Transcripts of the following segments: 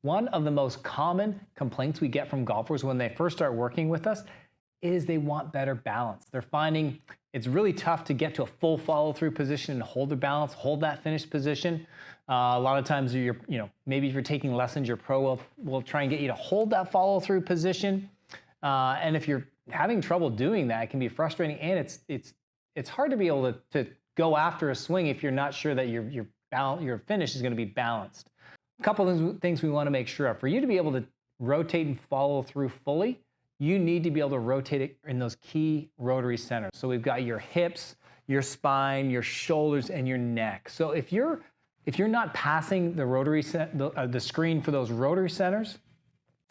One of the most common complaints we get from golfers when they first start working with us is they want better balance. They're finding it's really tough to get to a full follow-through position and hold their balance, hold that finished position. A lot of times, maybe if you're taking lessons, your pro will try and get you to hold that follow-through position. And if you're having trouble doing that, it can be frustrating, and it's hard to be able to go after a swing if you're not sure that your finish is going to be balanced. A couple of things we want to make sure of. For you to be able to rotate and follow through fully, you need to be able to rotate it in those key rotary centers. So we've got your hips, your spine, your shoulders, and your neck. So if you're not passing the rotary the screen for those rotary centers,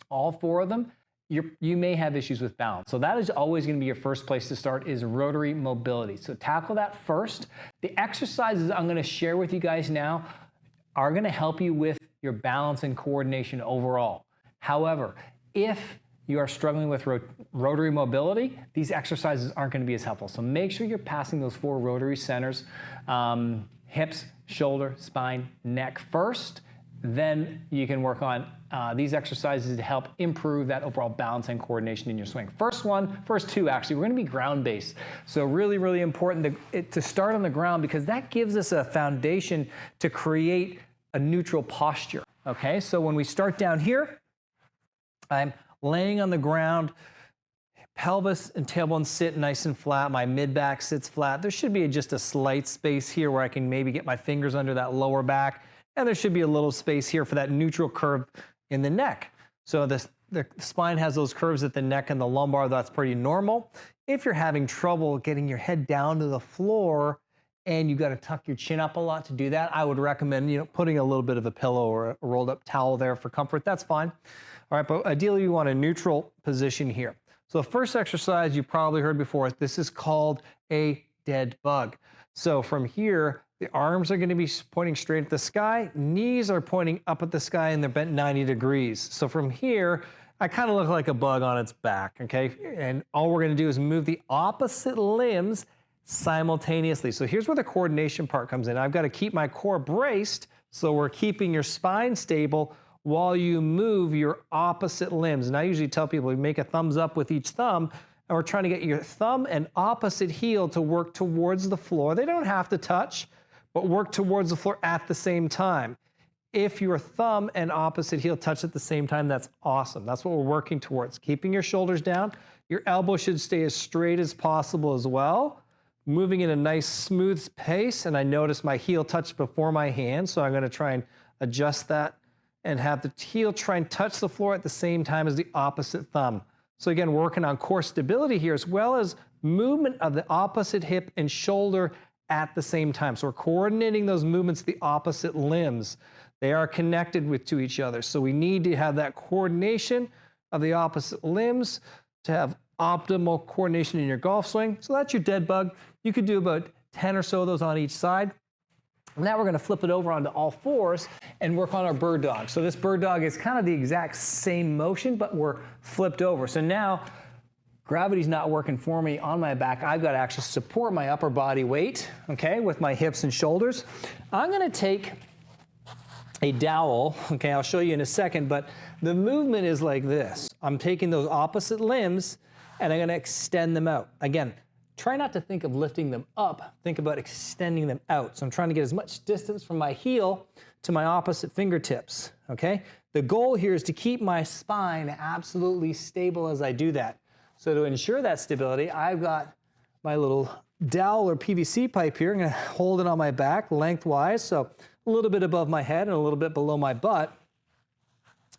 all four of them, you may have issues with balance. So that is always going to be your first place to start, is rotary mobility. So tackle that first. The exercises I'm going to share with you guys now are going to help you with your balance and coordination overall. However, if you are struggling with rotary mobility, these exercises aren't going to be as helpful. So make sure you're passing those four rotary centers, hips, shoulder, spine, neck first. Then you can work on these exercises to help improve that overall balance and coordination in your swing. First two actually, we're going to be ground-based. So really, really important to start on the ground, because that gives us a foundation to create a neutral posture. Okay, so when we start down here, I'm laying on the ground, pelvis and tailbone sit nice and flat, my mid-back sits flat. There should be just a slight space here where I can maybe get my fingers under that lower back, and there should be a little space here for that neutral curve in the neck. So the spine has those curves at the neck and the lumbar. That's pretty normal. If you're having trouble getting your head down to the floor and you've got to tuck your chin up a lot to do that, I would recommend putting a little bit of a pillow or a rolled up towel there for comfort. That's fine. All right, but ideally you want a neutral position here. So the first exercise you probably heard before, this is called a dead bug. So from here, the arms are going to be pointing straight at the sky, knees are pointing up at the sky, and they're bent 90 degrees. So from here, I kind of look like a bug on its back, okay? And all we're going to do is move the opposite limbs simultaneously. So here's where the coordination part comes in. I've got to keep my core braced, so we're keeping your spine stable while you move your opposite limbs. And I usually tell people, you make a thumbs up with each thumb, and we're trying to get your thumb and opposite heel to work towards the floor. They don't have to touch, but work towards the floor at the same time. If your thumb and opposite heel touch at the same time, that's awesome. That's what we're working towards. Keeping your shoulders down. Your elbow should stay as straight as possible as well. Moving in a nice smooth pace, and I notice my heel touched before my hand, so I'm going to try and adjust that and have the heel try and touch the floor at the same time as the opposite thumb. So again, working on core stability here, as well as movement of the opposite hip and shoulder at the same time. So we're coordinating those movements of the opposite limbs. They are connected to each other. So we need to have that coordination of the opposite limbs to have optimal coordination in your golf swing. So that's your dead bug. You could do about 10 or so of those on each side. Now we're going to flip it over onto all fours and work on our bird dog. So this bird dog is kind of the exact same motion, but we're flipped over. So now gravity's not working for me on my back. I've got to actually support my upper body weight, okay, with my hips and shoulders. I'm going to take a dowel, okay, I'll show you in a second, but the movement is like this. I'm taking those opposite limbs and I'm going to extend them out. Again, try not to think of lifting them up. Think about extending them out. So I'm trying to get as much distance from my heel to my opposite fingertips, okay? The goal here is to keep my spine absolutely stable as I do that. So to ensure that stability, I've got my little dowel or PVC pipe here. I'm going to hold it on my back lengthwise, so a little bit above my head and a little bit below my butt.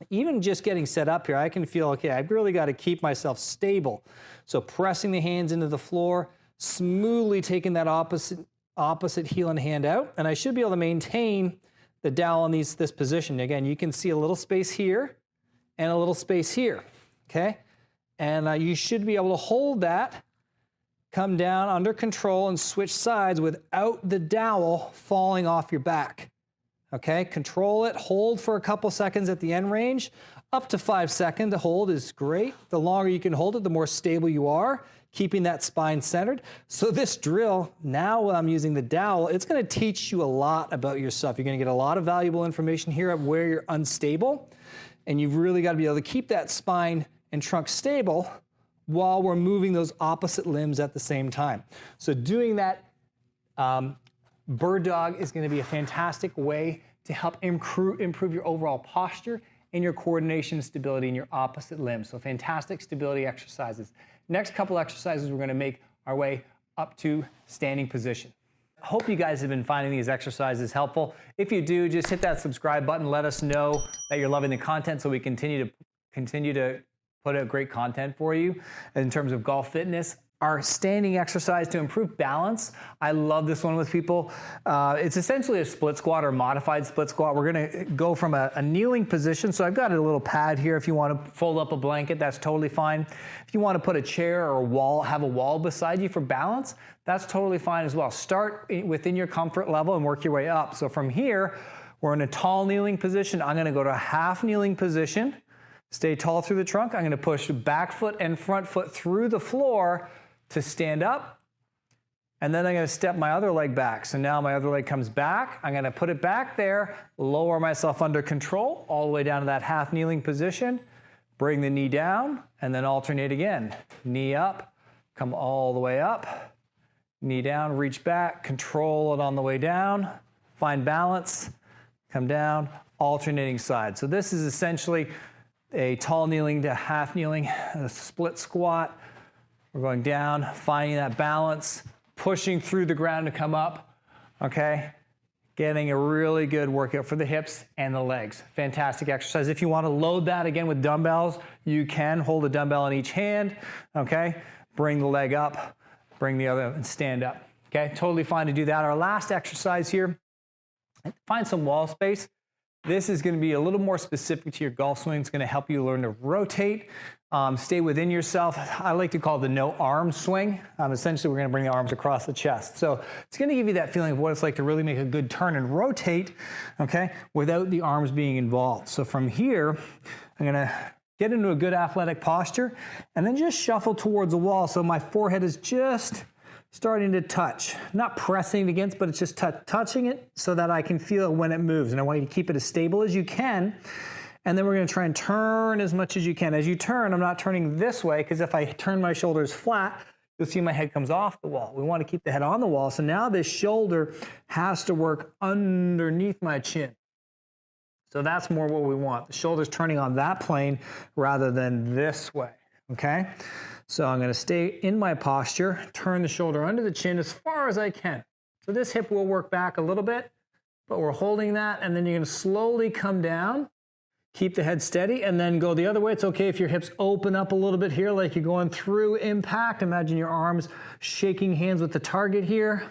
Even just getting set up here, I can feel, okay, I've really got to keep myself stable. So pressing the hands into the floor, smoothly taking that opposite heel and hand out, and I should be able to maintain the dowel in this position. Again, you can see a little space here and a little space here, okay? And you should be able to hold that, come down under control and switch sides without the dowel falling off your back. Okay, control it, hold for a couple seconds at the end range. Up to 5 seconds to hold is great. The longer you can hold it, the more stable you are, keeping that spine centered. So this drill, now I'm using the dowel, it's gonna teach you a lot about yourself. You're gonna get a lot of valuable information here of where you're unstable, and you've really gotta be able to keep that spine and trunk stable while we're moving those opposite limbs at the same time. So doing that bird dog is gonna be a fantastic way to help improve your overall posture and your coordination and stability in your opposite limbs. So fantastic stability exercises. Next couple exercises, we're gonna make our way up to standing position. I hope you guys have been finding these exercises helpful. If you do, just hit that subscribe button. Let us know that you're loving the content so we continue to put out great content for you in terms of golf fitness. Our standing exercise to improve balance. I love this one with people. It's essentially a split squat or modified split squat. We're gonna go from a kneeling position. So I've got a little pad here. If you wanna fold up a blanket, that's totally fine. If you wanna put a chair or a wall, have a wall beside you for balance, that's totally fine as well. Start within your comfort level and work your way up. So from here, we're in a tall kneeling position. I'm gonna go to a half kneeling position. Stay tall through the trunk. I'm gonna push back foot and front foot through the floor to stand up, and then I'm gonna step my other leg back. So now my other leg comes back. I'm gonna put it back there, lower myself under control, all the way down to that half kneeling position, bring the knee down, and then alternate again. Knee up, come all the way up, knee down, reach back, control it on the way down, find balance, come down, alternating sides. So this is essentially a tall kneeling to half kneeling, a split squat. We're going down, finding that balance, pushing through the ground to come up, okay? Getting a really good workout for the hips and the legs. Fantastic exercise. If you want to load that again with dumbbells, you can hold a dumbbell in each hand, okay? Bring the leg up, bring the other, and stand up, okay? Totally fine to do that. Our last exercise here, find some wall space. This is going to be a little more specific to your golf swing. It's going to help you learn to rotate, stay within yourself. I like to call it the no arm swing. Essentially, we're going to bring the arms across the chest. So it's going to give you that feeling of what it's like to really make a good turn and rotate, okay, without the arms being involved. So from here, I'm going to get into a good athletic posture and then just shuffle towards the wall. So my forehead is just starting to touch, not pressing against, but it's just touching it so that I can feel it when it moves. And I want you to keep it as stable as you can. And then we're gonna try and turn as much as you can. As you turn, I'm not turning this way, because if I turn my shoulders flat, you'll see my head comes off the wall. We want to keep the head on the wall. So now this shoulder has to work underneath my chin. So that's more what we want. The shoulder's turning on that plane rather than this way, okay? So I'm gonna stay in my posture, turn the shoulder under the chin as far as I can. So this hip will work back a little bit, but we're holding that, and then you're gonna slowly come down, keep the head steady, and then go the other way. It's okay if your hips open up a little bit here, like you're going through impact. Imagine your arms shaking hands with the target here,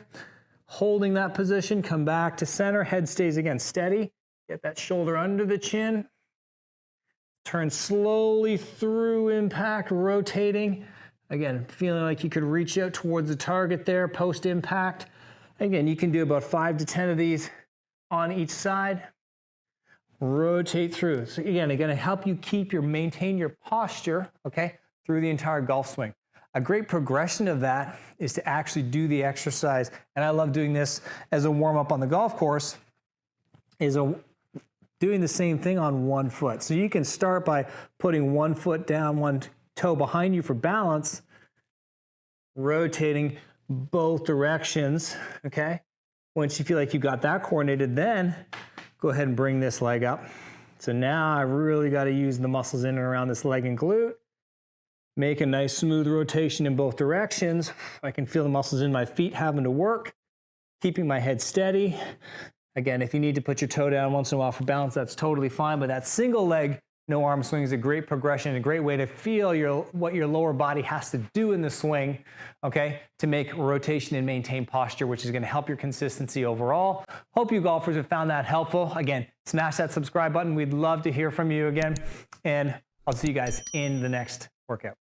holding that position, come back to center, head stays again steady. Get that shoulder under the chin. Turn slowly through impact, rotating. Again, feeling like you could reach out towards the target there, post-impact. Again, you can do about 5 to 10 of these on each side. Rotate through. So again, it's gonna help you maintain your posture, okay, through the entire golf swing. A great progression of that is to actually do the exercise, and I love doing this as a warm-up on the golf course, is doing the same thing on one foot. So you can start by putting one foot down, one toe behind you for balance, rotating both directions, okay? Once you feel like you got that coordinated, then go ahead and bring this leg up. So now I really got to use the muscles in and around this leg and glute. Make a nice smooth rotation in both directions. I can feel the muscles in my feet having to work, keeping my head steady. Again, if you need to put your toe down once in a while for balance, that's totally fine, but that single leg no arm swing is a great progression, a great way to feel what your lower body has to do in the swing, okay, to make rotation and maintain posture, which is going to help your consistency overall. Hope you golfers have found that helpful. Again, smash that subscribe button. We'd love to hear from you again, and I'll see you guys in the next workout.